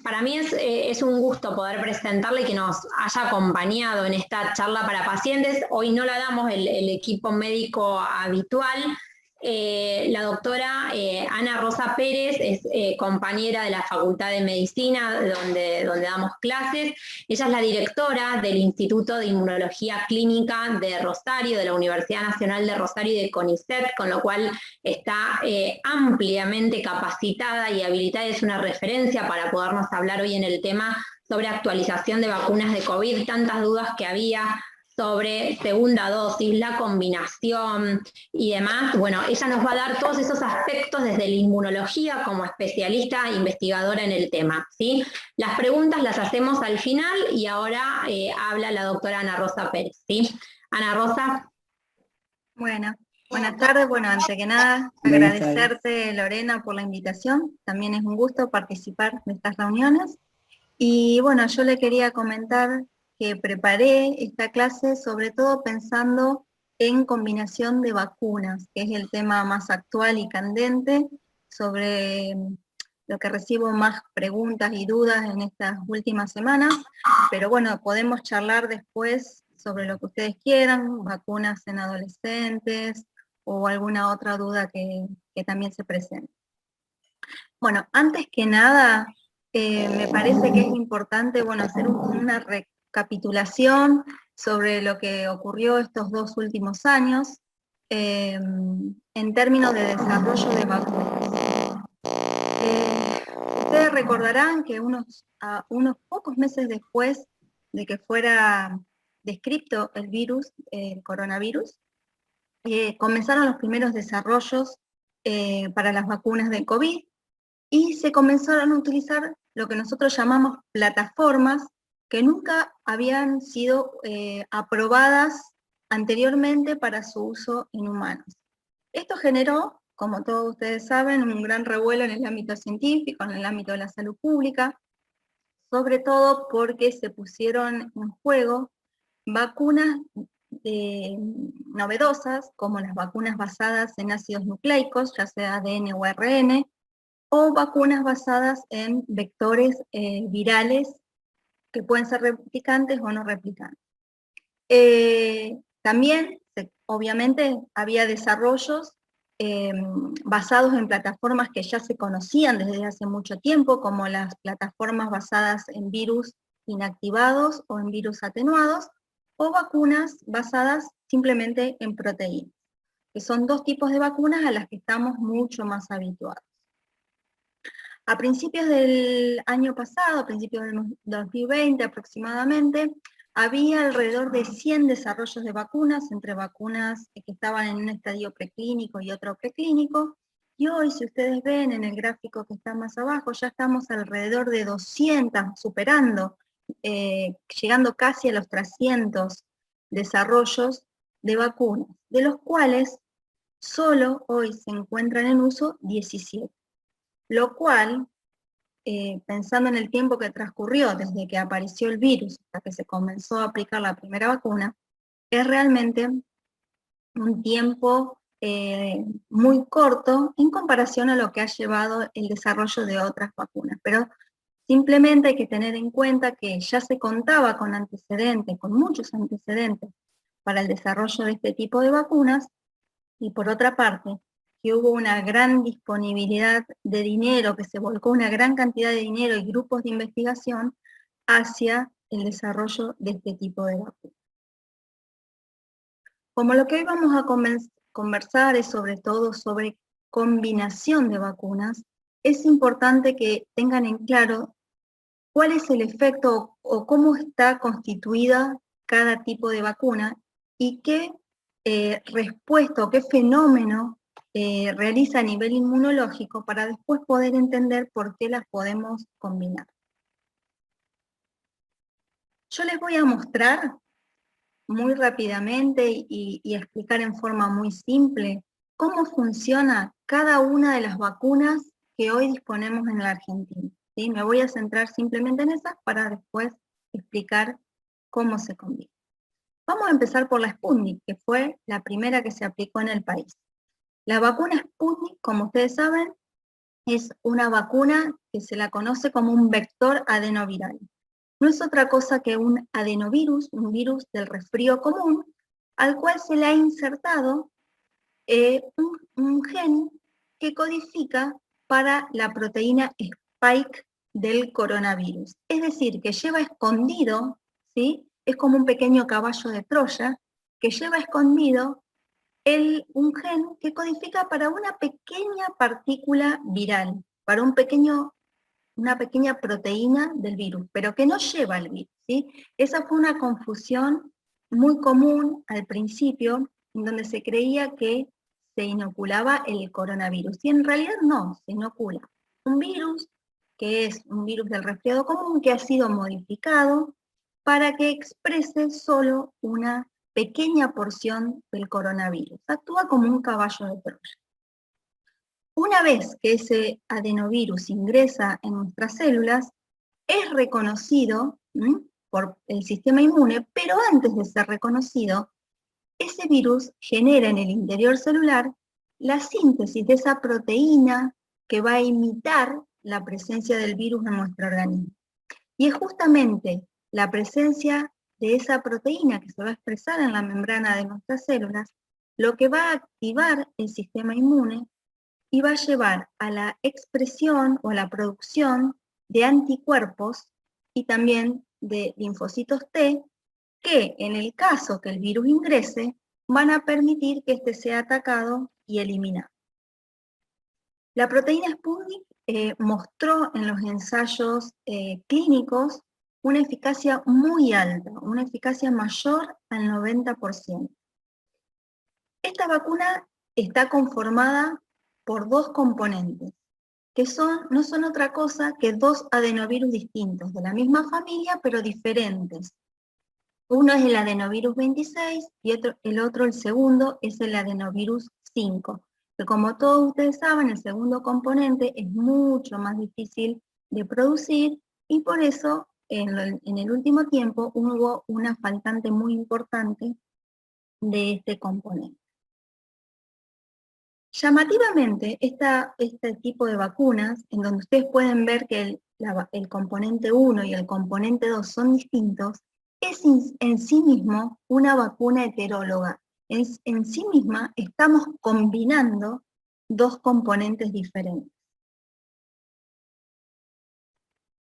Para mí es un gusto poder presentarle y que nos haya acompañado en esta charla para pacientes. Hoy no la damos el equipo médico habitual. La doctora Ana Rosa Pérez es compañera de la Facultad de Medicina, donde damos clases. Ella es la directora del Instituto de Inmunología Clínica de Rosario, de la Universidad Nacional de Rosario y de CONICET, con lo cual está ampliamente capacitada y habilitada, es una referencia para podernos hablar hoy en el tema sobre actualización de vacunas de COVID, tantas dudas que había sobre segunda dosis, la combinación y demás. Bueno, ella nos va a dar todos esos aspectos desde la inmunología como especialista e investigadora en el tema, ¿sí? Las preguntas las hacemos al final y ahora habla la doctora Ana Rosa Pérez, ¿sí? Ana Rosa. Bueno, buenas tardes. Bueno, antes que nada, agradecerte, Lorena, por la invitación. También es un gusto participar de estas reuniones. Y bueno, yo le quería comentar que preparé esta clase sobre todo pensando en combinación de vacunas, que es el tema más actual y candente, sobre lo que recibo más preguntas y dudas en estas últimas semanas, pero bueno, podemos charlar después sobre lo que ustedes quieran, vacunas en adolescentes o alguna otra duda que también se presente. Bueno, antes que nada, me parece que es importante, bueno, hacer una recapitulación sobre lo que ocurrió estos 2 últimos años en términos de desarrollo de vacunas. Ustedes recordarán que unos pocos meses después de que fuera descrito el virus, el coronavirus, comenzaron los primeros desarrollos para las vacunas de COVID, y se comenzaron a utilizar lo que nosotros llamamos plataformas que nunca habían sido aprobadas anteriormente para su uso en humanos. Esto generó, como todos ustedes saben, un gran revuelo en el ámbito científico, en el ámbito de la salud pública, sobre todo porque se pusieron en juego vacunas novedosas, como las vacunas basadas en ácidos nucleicos, ya sea ADN o ARN, o vacunas basadas en vectores virales que pueden ser replicantes o no replicantes. También, obviamente, había desarrollos basados en plataformas que ya se conocían desde hace mucho tiempo, como las plataformas basadas en virus inactivados o en virus atenuados, o vacunas basadas simplemente en proteínas, que son 2 tipos de vacunas a las que estamos mucho más habituados. A principios del año pasado, a principios del 2020 aproximadamente, había alrededor de 100 desarrollos de vacunas, entre vacunas que estaban en un estadio preclínico y otro preclínico, y hoy, si ustedes ven en el gráfico que está más abajo, ya estamos alrededor de 200, superando, llegando casi a los 300 desarrollos de vacunas, de los cuales solo hoy se encuentran en uso 17. Lo cual, pensando en el tiempo que transcurrió desde que apareció el virus hasta que se comenzó a aplicar la primera vacuna, es realmente un tiempo muy corto en comparación a lo que ha llevado el desarrollo de otras vacunas. Pero simplemente hay que tener en cuenta que ya se contaba con antecedentes, con muchos antecedentes para el desarrollo de este tipo de vacunas, y por otra parte, que hubo una gran disponibilidad de dinero, que se volcó una gran cantidad de dinero y grupos de investigación hacia el desarrollo de este tipo de vacunas. Como lo que hoy vamos a conversar es sobre todo sobre combinación de vacunas, es importante que tengan en claro cuál es el efecto o cómo está constituida cada tipo de vacuna y qué respuesta o qué fenómeno realiza a nivel inmunológico para después poder entender por qué las podemos combinar. Yo les voy a mostrar muy rápidamente y explicar en forma muy simple cómo funciona cada una de las vacunas que hoy disponemos en la Argentina, ¿sí? Me voy a centrar simplemente en esas para después explicar cómo se combina. Vamos a empezar por la Sputnik, que fue la primera que se aplicó en el país. La vacuna Sputnik, como ustedes saben, es una vacuna que se la conoce como un vector adenoviral. No es otra cosa que un adenovirus, un virus del resfrío común, al cual se le ha insertado un gen que codifica para la proteína spike del coronavirus. Es decir, que lleva escondido, ¿sí? Es como un pequeño caballo de Troya, que lleva escondido un gen que codifica para una pequeña partícula viral, para una pequeña proteína del virus, pero que no lleva el virus, ¿sí? Esa fue una confusión muy común al principio, en donde se creía que se inoculaba el coronavirus, y en realidad no, se inocula un virus, que es un virus del resfriado común, que ha sido modificado para que exprese solo una pequeña porción del coronavirus. Actúa como un caballo de Troya. Una vez que ese adenovirus ingresa en nuestras células, es reconocido por el sistema inmune, pero antes de ser reconocido, ese virus genera en el interior celular la síntesis de esa proteína que va a imitar la presencia del virus en nuestro organismo. Y es justamente la presencia de esa proteína que se va a expresar en la membrana de nuestras células lo que va a activar el sistema inmune y va a llevar a la expresión o a la producción de anticuerpos y también de linfocitos T, que en el caso que el virus ingrese, van a permitir que éste sea atacado y eliminado. La proteína Sputnik mostró en los ensayos clínicos una eficacia muy alta, una eficacia mayor al 90%. Esta vacuna está conformada por dos componentes, que no son otra cosa que dos adenovirus distintos, de la misma familia, pero diferentes. Uno es el adenovirus 26 y el otro, el segundo, es el adenovirus 5, que como todos ustedes saben, el segundo componente es mucho más difícil de producir y por eso en el último tiempo hubo una faltante muy importante de este componente. Llamativamente, este tipo de vacunas, en donde ustedes pueden ver que el componente 1 y el componente 2 son distintos, es en sí mismo una vacuna heteróloga. En sí misma estamos combinando dos componentes diferentes.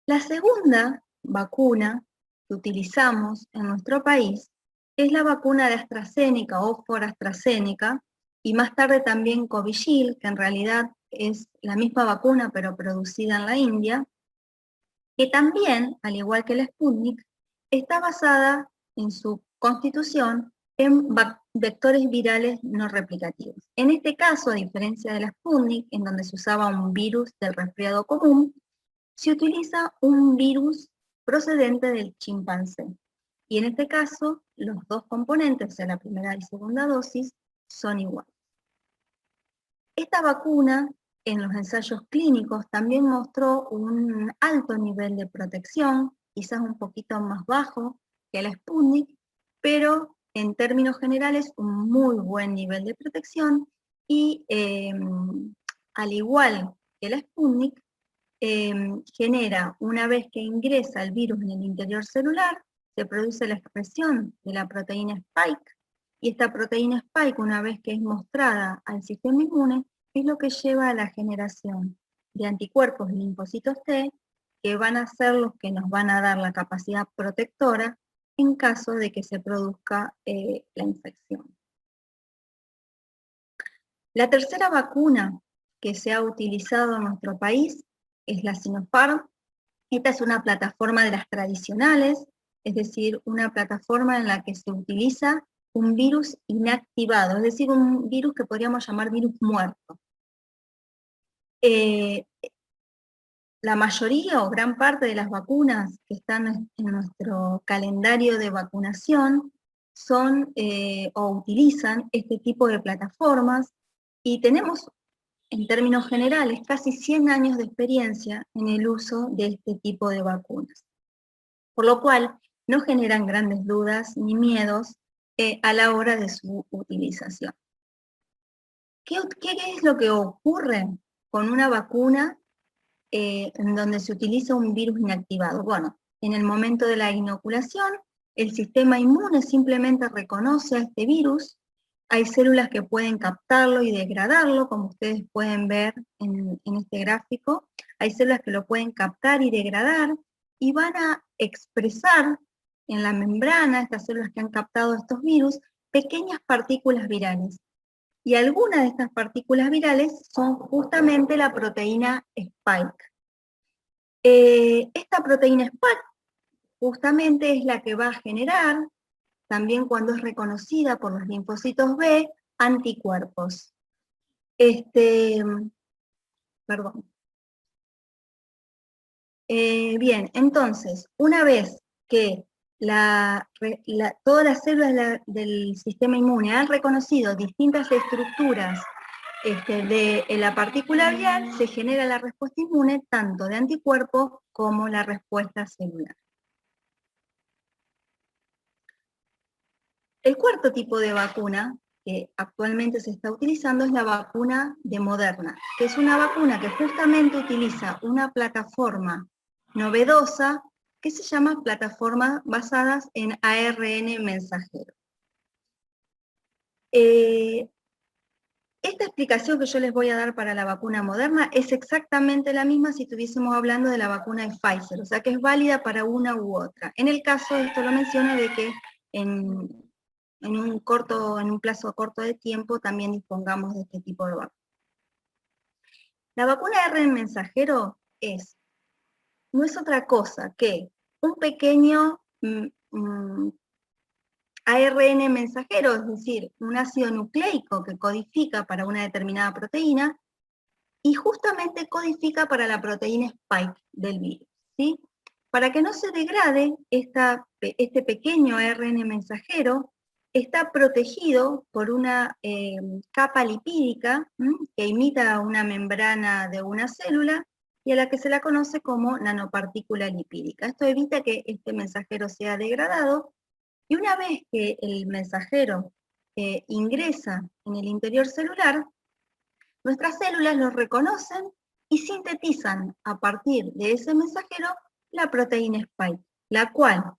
La segunda vacuna que utilizamos en nuestro país es la vacuna de AstraZeneca, Oxford AstraZeneca, y más tarde también Covishield, que en realidad es la misma vacuna pero producida en la India, que también, al igual que la Sputnik, está basada en su constitución en vectores virales no replicativos. En este caso, a diferencia de la Sputnik, en donde se usaba un virus del resfriado común, se utiliza un virus procedente del chimpancé. Y en este caso, los dos componentes de la primera y segunda dosis son iguales. Esta vacuna, en los ensayos clínicos, también mostró un alto nivel de protección, quizás un poquito más bajo que la Sputnik, pero en términos generales un muy buen nivel de protección y al igual que la Sputnik, genera, una vez que ingresa el virus en el interior celular, se produce la expresión de la proteína Spike, y esta proteína Spike, una vez que es mostrada al sistema inmune, es lo que lleva a la generación de anticuerpos y linfocitos T, que van a ser los que nos van a dar la capacidad protectora en caso de que se produzca la infección. La tercera vacuna que se ha utilizado en nuestro país es la Sinopharm. Esta es una plataforma de las tradicionales, es decir, una plataforma en la que se utiliza un virus inactivado, es decir, un virus que podríamos llamar virus muerto. La mayoría o gran parte de las vacunas que están en nuestro calendario de vacunación son o utilizan este tipo de plataformas, y tenemos, en términos generales, casi 100 años de experiencia en el uso de este tipo de vacunas. Por lo cual, no generan grandes dudas ni miedos a la hora de su utilización. ¿Qué es lo que ocurre con una vacuna en donde se utiliza un virus inactivado. Bueno, en el momento de la inoculación, el sistema inmune simplemente reconoce a este virus. Hay células que pueden captarlo y degradarlo, como ustedes pueden ver en este gráfico. Hay células que lo pueden captar y degradar, y van a expresar en la membrana, estas células que han captado estos virus, pequeñas partículas virales. Y algunas de estas partículas virales son justamente la proteína Spike. Esta proteína Spike justamente es la que va a generar, también cuando es reconocida por los linfocitos B, anticuerpos. Perdón. Bien, entonces, una vez que todas las células del sistema inmune han reconocido distintas estructuras de la partícula viral, se genera la respuesta inmune tanto de anticuerpos como la respuesta celular. El cuarto tipo de vacuna que actualmente se está utilizando es la vacuna de Moderna, que es una vacuna que justamente utiliza una plataforma novedosa que se llama plataformas basadas en ARN mensajero. Esta explicación que yo les voy a dar para la vacuna Moderna es exactamente la misma si estuviésemos hablando de la vacuna de Pfizer, o sea que es válida para una u otra. En el caso, esto lo menciono, de que en un plazo corto de tiempo también dispongamos de este tipo de vacuna. La vacuna de ARN mensajero no es otra cosa que un pequeño ARN mensajero, es decir, un ácido nucleico que codifica para una determinada proteína, y justamente codifica para la proteína Spike del virus, ¿sí? Para que no se degrade este pequeño ARN mensajero, está protegido por una capa lipídica que imita una membrana de una célula y a la que se la conoce como nanopartícula lipídica. Esto evita que este mensajero sea degradado, y una vez que el mensajero ingresa en el interior celular, nuestras células lo reconocen y sintetizan a partir de ese mensajero la proteína Spike, la cual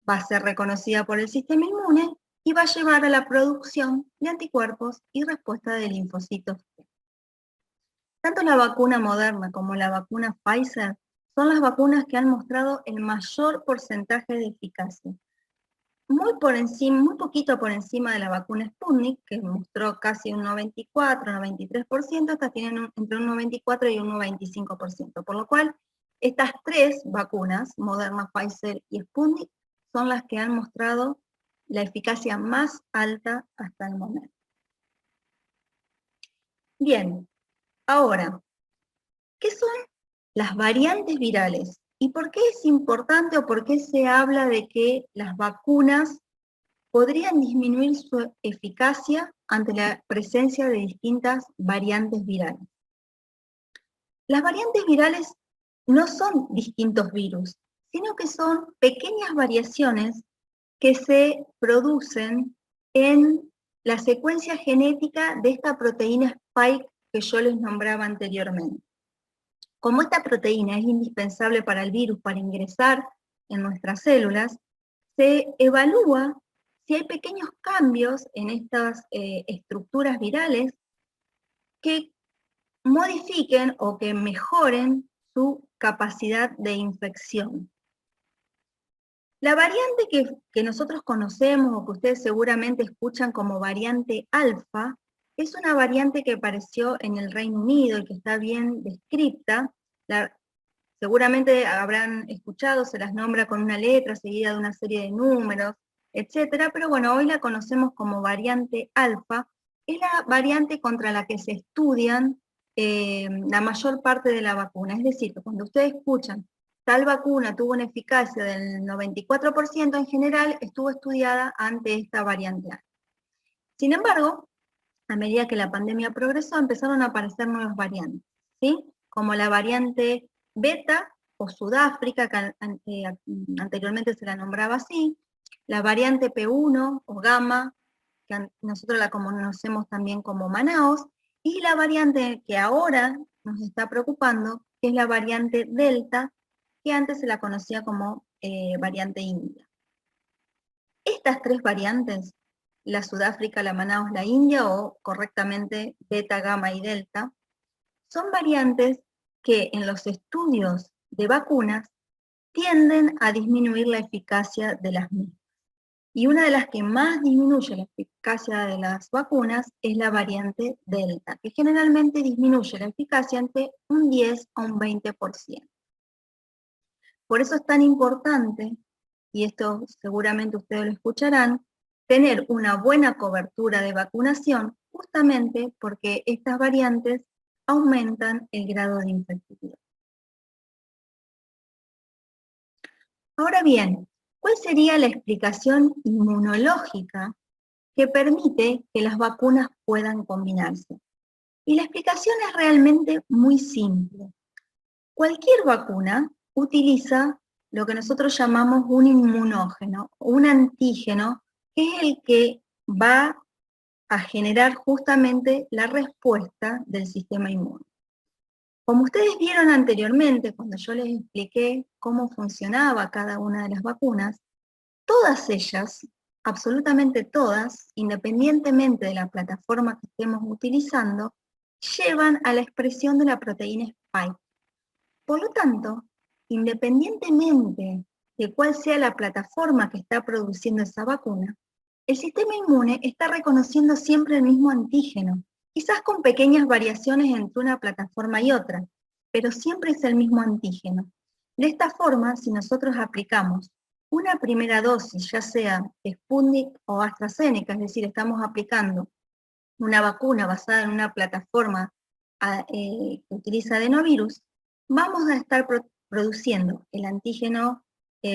va a ser reconocida por el sistema inmune y va a llevar a la producción de anticuerpos y respuesta de linfocitos. Tanto la vacuna Moderna como la vacuna Pfizer son las vacunas que han mostrado el mayor porcentaje de eficacia. Muy poquito por encima de la vacuna Sputnik, que mostró casi un 94, 93%, estas tienen entre un 94 y un 95%, por lo cual estas tres vacunas, Moderna, Pfizer y Sputnik, son las que han mostrado la eficacia más alta hasta el momento. Bien, ahora, ¿qué son las variantes virales? ¿Y por qué es importante o por qué se habla de que las vacunas podrían disminuir su eficacia ante la presencia de distintas variantes virales? Las variantes virales no son distintos virus, sino que son pequeñas variaciones que se producen en la secuencia genética de esta proteína Spike que yo les nombraba anteriormente. Como esta proteína es indispensable para el virus para ingresar en nuestras células, se evalúa si hay pequeños cambios en estas estructuras virales que modifiquen o que mejoren su capacidad de infección. La variante que nosotros conocemos o que ustedes seguramente escuchan como variante alfa, es una variante que apareció en el Reino Unido y que está bien descripta. Seguramente habrán escuchado, se las nombra con una letra seguida de una serie de números, etcétera, pero bueno, hoy la conocemos como variante alfa. Es la variante contra la que se estudian la mayor parte de la vacuna. Es decir, que cuando ustedes escuchan tal vacuna tuvo una eficacia del 94%, en general estuvo estudiada ante esta variante alfa. Sin embargo, a medida que la pandemia progresó, empezaron a aparecer nuevas variantes, ¿sí? Como la variante beta o Sudáfrica, que anteriormente se la nombraba así, la variante P1 o gamma, que nosotros la conocemos también como Manaos, y la variante que ahora nos está preocupando, que es la variante Delta, que antes se la conocía como variante India. Estas tres variantes, la Sudáfrica, la Manaus, la India, o correctamente Beta, Gamma y Delta, son variantes que en los estudios de vacunas tienden a disminuir la eficacia de las mismas. Y una de las que más disminuye la eficacia de las vacunas es la variante Delta, que generalmente disminuye la eficacia entre un 10 a un 20%. Por eso es tan importante, y esto seguramente ustedes lo escucharán, tener una buena cobertura de vacunación, justamente porque estas variantes aumentan el grado de infectividad. Ahora bien, ¿cuál sería la explicación inmunológica que permite que las vacunas puedan combinarse? Y la explicación es realmente muy simple. Cualquier vacuna utiliza lo que nosotros llamamos un inmunógeno, un antígeno, que es el que va a generar justamente la respuesta del sistema inmune. Como ustedes vieron anteriormente, cuando yo les expliqué cómo funcionaba cada una de las vacunas, todas ellas, absolutamente todas, independientemente de la plataforma que estemos utilizando, llevan a la expresión de la proteína Spike. Por lo tanto, independientemente de cuál sea la plataforma que está produciendo esa vacuna, el sistema inmune está reconociendo siempre el mismo antígeno, quizás con pequeñas variaciones entre una plataforma y otra, pero siempre es el mismo antígeno. De esta forma, si nosotros aplicamos una primera dosis, ya sea Sputnik o AstraZeneca, es decir, estamos aplicando una vacuna basada en una plataforma que utiliza adenovirus, vamos a estar produciendo el antígeno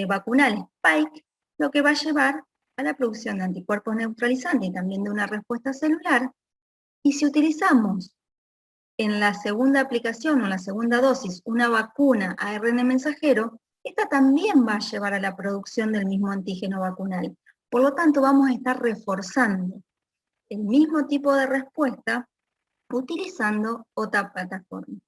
vacunal Spike, lo que va a llevar a la producción de anticuerpos neutralizantes y también de una respuesta celular. Y si utilizamos en la segunda aplicación o en la segunda dosis una vacuna ARN mensajero, esta también va a llevar a la producción del mismo antígeno vacunal. Por lo tanto, vamos a estar reforzando el mismo tipo de respuesta utilizando otra plataforma.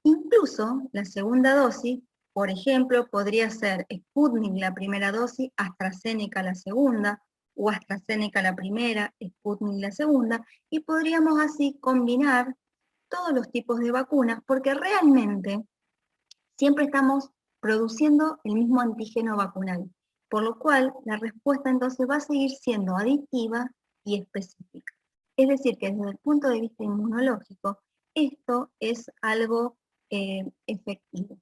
Incluso la segunda dosis, por ejemplo, podría ser Sputnik la primera dosis, AstraZeneca la segunda, o AstraZeneca la primera, Sputnik la segunda, y podríamos así combinar todos los tipos de vacunas, porque realmente siempre estamos produciendo el mismo antígeno vacunal, por lo cual la respuesta entonces va a seguir siendo aditiva y específica. Es decir, que desde el punto de vista inmunológico, esto es algo efectivo.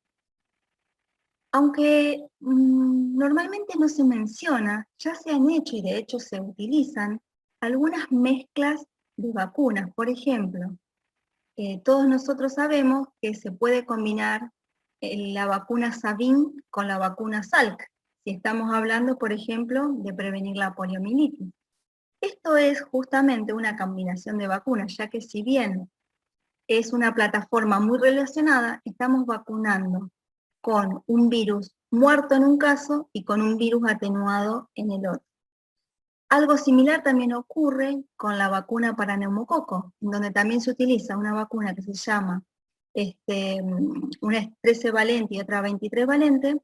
Aunque normalmente no se menciona, ya se han hecho y de hecho se utilizan algunas mezclas de vacunas. Por ejemplo, todos nosotros sabemos que se puede combinar la vacuna Sabin con la vacuna Salk, si estamos hablando, por ejemplo, de prevenir la poliomielitis. Esto es justamente una combinación de vacunas, ya que si bien es una plataforma muy relacionada, estamos vacunando con un virus muerto en un caso y con un virus atenuado en el otro. Algo similar también ocurre con la vacuna para neumococo, donde también se utiliza una vacuna que se llama una es 13 valente y otra 23 valente,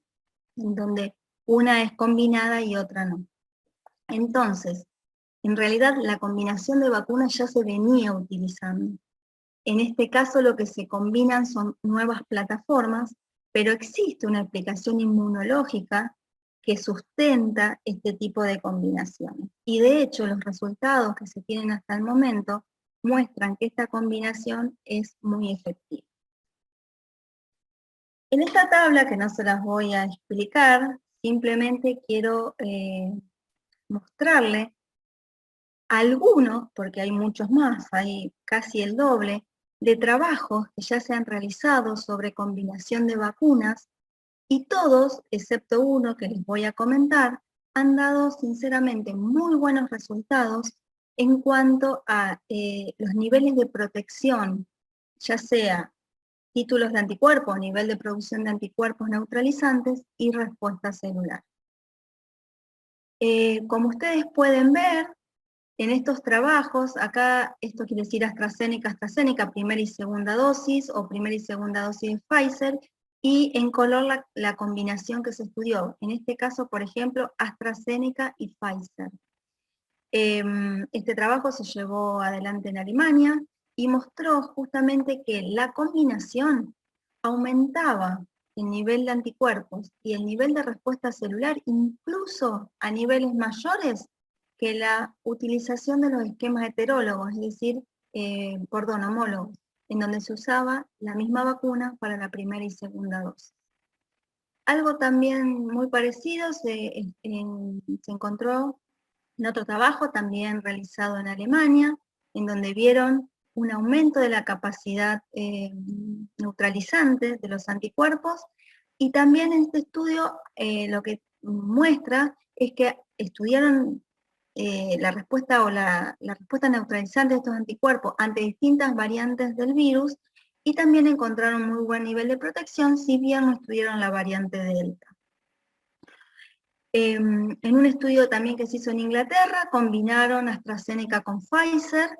en donde una es combinada y otra no. Entonces, en realidad la combinación de vacunas ya se venía utilizando. En este caso lo que se combinan son nuevas plataformas, pero existe una aplicación inmunológica que sustenta este tipo de combinaciones. Y de hecho los resultados que se tienen hasta el momento muestran que esta combinación es muy efectiva. En esta tabla, que no se las voy a explicar, simplemente quiero mostrarle algunos, porque hay muchos más, hay casi el doble, de trabajos que ya se han realizado sobre combinación de vacunas, y todos, excepto uno que les voy a comentar, han dado sinceramente muy buenos resultados en cuanto a los niveles de protección, ya sea títulos de anticuerpos, nivel de producción de anticuerpos neutralizantes y respuesta celular. Como ustedes pueden ver, En estos trabajos, acá esto quiere decir AstraZeneca, primera y segunda dosis, o primera y segunda dosis de Pfizer, y en color la combinación que se estudió. En este caso, por ejemplo, AstraZeneca y Pfizer. Este trabajo se llevó adelante en Alemania y mostró justamente que la combinación aumentaba el nivel de anticuerpos y el nivel de respuesta celular, incluso a niveles mayores que la utilización de los esquemas heterólogos, es decir, homólogos, en donde se usaba la misma vacuna para la primera y segunda dosis. Algo también muy parecido se encontró en otro trabajo también realizado en Alemania, en donde vieron un aumento de la capacidad neutralizante de los anticuerpos, y también en este estudio lo que muestra es que estudiaron la respuesta la respuesta neutralizante de estos anticuerpos ante distintas variantes del virus, y también encontraron muy buen nivel de protección, si bien no estudiaron la variante Delta. En un estudio también que se hizo en Inglaterra, combinaron AstraZeneca con Pfizer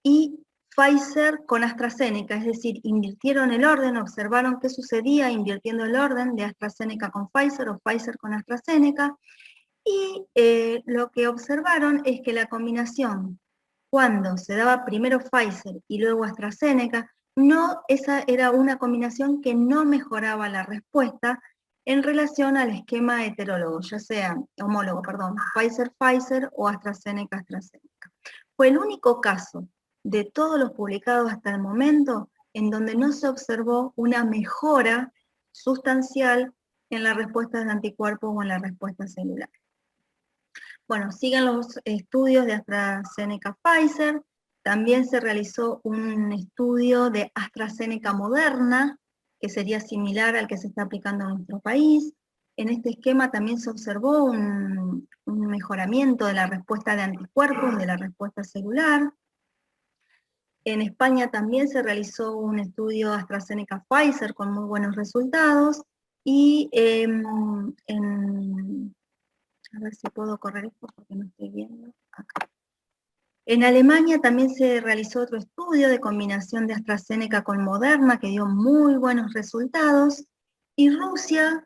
y Pfizer con AstraZeneca, es decir, invirtieron el orden, observaron qué sucedía invirtiendo el orden de AstraZeneca con Pfizer o Pfizer con AstraZeneca, y lo que observaron es que la combinación, cuando se daba primero Pfizer y luego AstraZeneca, esa era una combinación que no mejoraba la respuesta en relación al esquema heterólogo, ya sea Pfizer o AstraZeneca. Fue el único caso de todos los publicados hasta el momento en donde no se observó una mejora sustancial en la respuesta de anticuerpos o en la respuesta celular. Bueno, siguen los estudios de AstraZeneca-Pfizer. También se realizó un estudio de AstraZeneca-Moderna, que sería similar al que se está aplicando en nuestro país. En este esquema también se observó un mejoramiento de la respuesta de anticuerpos y de la respuesta celular. En España también se realizó un estudio AstraZeneca-Pfizer con muy buenos resultados, y a ver si puedo correr esto porque no estoy viendo acá. En Alemania también se realizó otro estudio de combinación de AstraZeneca con Moderna que dio muy buenos resultados, y Rusia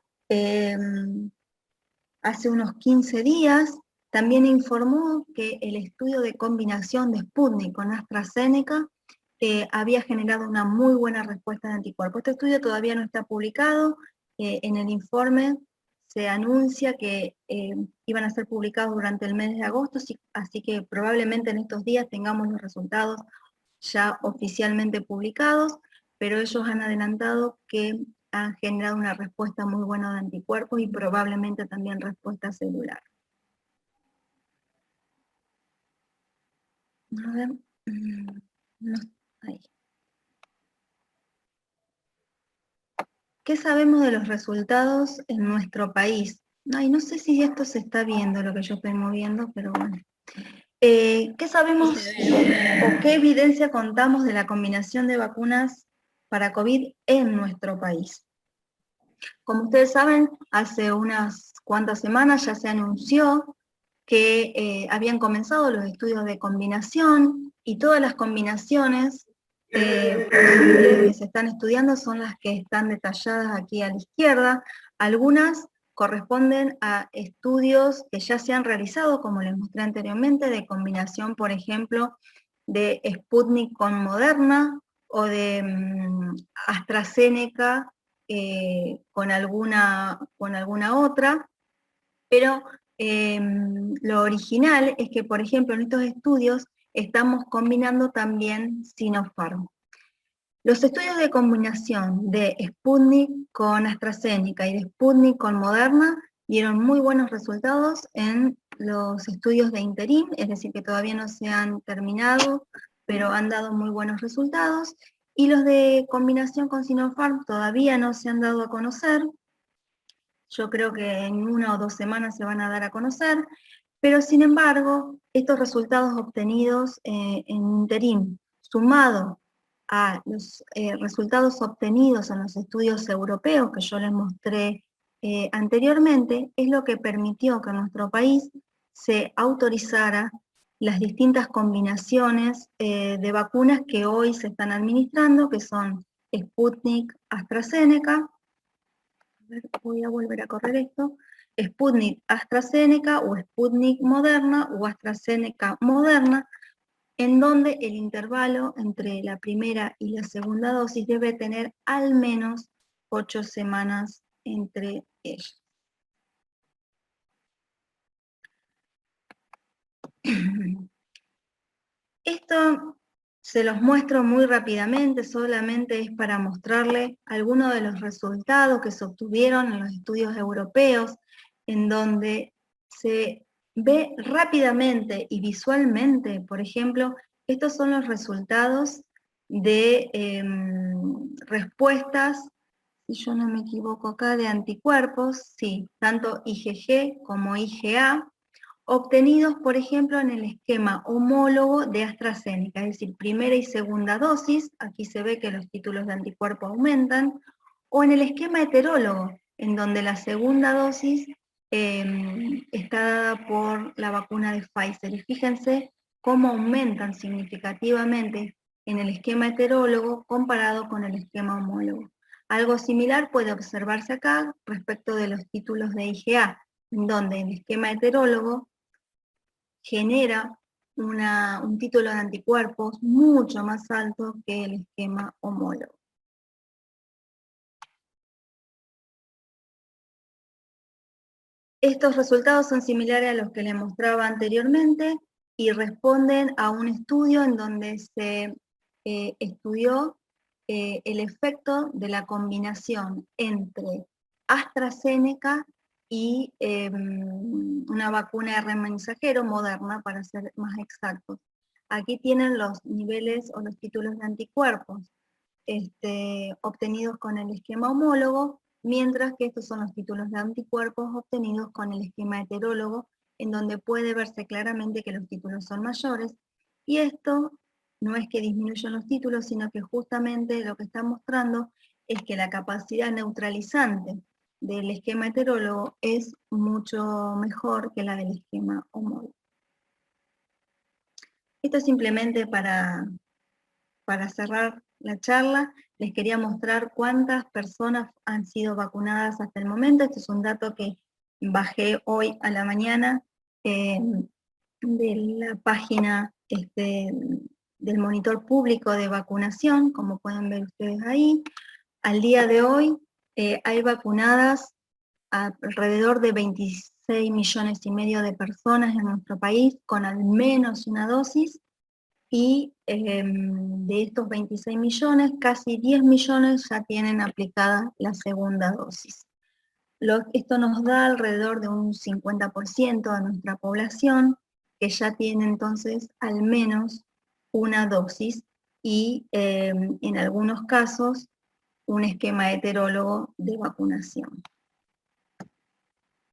hace unos 15 días también informó que el estudio de combinación de Sputnik con AstraZeneca había generado una muy buena respuesta de anticuerpos. Este estudio todavía no está publicado, en el informe se anuncia que iban a ser publicados durante el mes de agosto, así que probablemente en estos días tengamos los resultados ya oficialmente publicados, pero ellos han adelantado que han generado una respuesta muy buena de anticuerpos y probablemente también respuesta celular. A ver, no, ahí. ¿Qué sabemos de los resultados en nuestro país? Ay, no sé si esto se está viendo lo que yo estoy moviendo, pero bueno. ¿Qué sabemos o qué evidencia contamos de la combinación de vacunas para COVID en nuestro país? Como ustedes saben, hace unas cuantas semanas ya se anunció que habían comenzado los estudios de combinación, y todas las combinaciones que se están estudiando son las que están detalladas aquí a la izquierda. Algunas corresponden a estudios que ya se han realizado, como les mostré anteriormente, de combinación, por ejemplo, de Sputnik con Moderna, o de AstraZeneca con alguna otra, pero lo original es que, por ejemplo, en estos estudios estamos combinando también Sinopharm. Los estudios de combinación de Sputnik con AstraZeneca y de Sputnik con Moderna dieron muy buenos resultados en los estudios de interim, es decir, que todavía no se han terminado, pero han dado muy buenos resultados, y los de combinación con Sinopharm todavía no se han dado a conocer. Yo creo que en 1 o 2 semanas se van a dar a conocer, pero sin embargo, estos resultados obtenidos en interim, sumado a los resultados obtenidos en los estudios europeos que yo les mostré anteriormente, es lo que permitió que en nuestro país se autorizara las distintas combinaciones de vacunas que hoy se están administrando, que son Sputnik, AstraZeneca. Voy a volver a correr esto. Sputnik, AstraZeneca, o Sputnik Moderna, o AstraZeneca Moderna, en donde el intervalo entre la primera y la segunda dosis debe tener al menos 8 semanas entre ellas. Esto se los muestro muy rápidamente, solamente es para mostrarle algunos de los resultados que se obtuvieron en los estudios europeos, en donde se ve rápidamente y visualmente, por ejemplo, estos son los resultados de respuestas, si yo no me equivoco acá, de anticuerpos, sí, tanto IgG como IgA, obtenidos, por ejemplo, en el esquema homólogo de AstraZeneca, es decir, primera y segunda dosis, aquí se ve que los títulos de anticuerpo aumentan, o en el esquema heterólogo, en donde la segunda dosis está dada por la vacuna de Pfizer. Y fíjense cómo aumentan significativamente en el esquema heterólogo comparado con el esquema homólogo. Algo similar puede observarse acá respecto de los títulos de IgA, en donde el esquema heterólogo genera un título de anticuerpos mucho más alto que el esquema homólogo. Estos resultados son similares a los que les mostraba anteriormente y responden a un estudio en donde se estudió el efecto de la combinación entre AstraZeneca y una vacuna R mensajero Moderna, para ser más exactos. Aquí tienen los niveles o los títulos de anticuerpos obtenidos con el esquema homólogo, mientras que estos son los títulos de anticuerpos obtenidos con el esquema heterólogo, en donde puede verse claramente que los títulos son mayores, y esto no es que disminuyan los títulos, sino que justamente lo que está mostrando es que la capacidad neutralizante del esquema heterólogo es mucho mejor que la del esquema homólogo. Esto es simplemente para cerrar la charla. Les quería mostrar cuántas personas han sido vacunadas hasta el momento. Este es un dato que bajé hoy a la mañana de la página del monitor público de vacunación, como pueden ver ustedes ahí. Al día de hoy hay vacunadas alrededor de 26 millones y medio de personas en nuestro país con al menos una dosis, y de estos 26 millones, casi 10 millones ya tienen aplicada la segunda dosis. Esto nos da alrededor de un 50% de nuestra población que ya tiene entonces al menos una dosis y en algunos casos un esquema heterólogo de vacunación.